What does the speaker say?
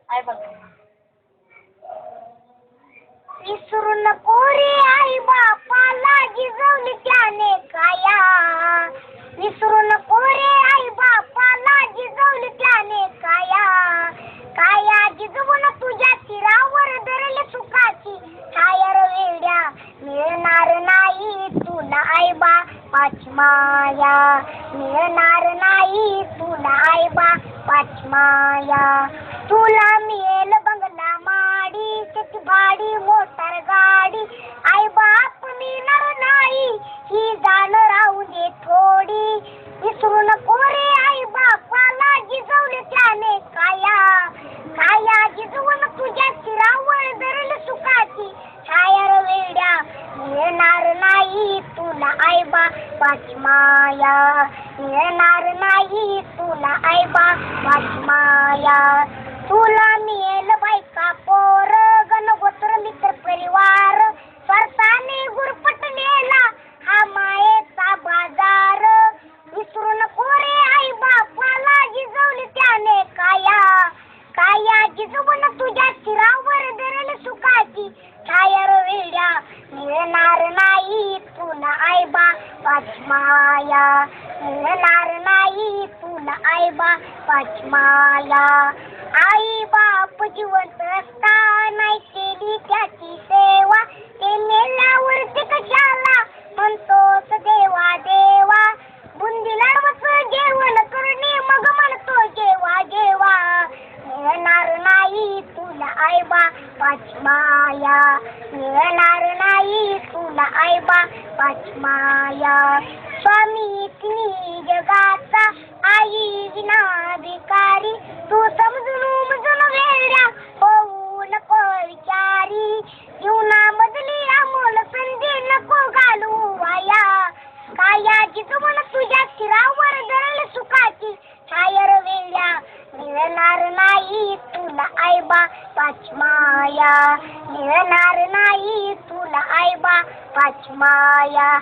आहे बघ. विसरू नको रे आई बापाला जिजवली त्याने काया. विसरू नको रे आई बापाला जिजवली त्याने काया. काया जिजवून तुझ्या शिरावर धरले सुखाची छाया रे वेड्या. मिळणार नाही तुला आई बापाची माया. मिळणार नाही तुला आई बापाची माया. तुला मिळेल बंगला माडी शेती भाडी मोटार गाडी. आई बाप मिळणार नाही ही जाण राहू दे थोडी. विसरू नको रे आई बापाला जिजवले त्याने काया. काया जिजवून तुझ्या शिरावर धरल सुखाची छाया रे वेड्या. मिळणार नाही तुला आई बापाची माया. मिळणार नाही तुला आई बापाची माया. तुला मिळेल बायका पोर गणगोत्र मित्र परिवार. स्वार्थाने गुरफटलेला हा मायेचा बाजार. विसरू नको रे आई बापाला जिजवली त्याने काया. काया जिजवून तुझ्या शिरावर धरल सुखाची छाया रे वेड्या. मिळणार नाही तुला आई बापाची माया. मिळणार नाही तुला आई बापाची माया. आई बाप जिवंत असता नाही केली त्याची सेवा. ते मेल्यावर ते कशाला म्हणतोस देवा देवा. बुंदी लाडवच जेवण करणे मग म्हणतो जेवा जेवा. मिळणार नाही तुला आई बापाची माया. मिळणार नाही तुला आई बापाची माया. स्वामी तिन्ही जगाचा आई विना भिकारी. तू समजून उमजून वेड्या होऊ नको विचारी. जीवनामधली अमोल संधी नको घालू वाया. काया जिजवून तुझ्या शिरावर धरल सुखाची छाया रे वेड्या. मिळणार नाही तुला आई बापाची माया. मिळणार नाही तुला आई बापाची माया.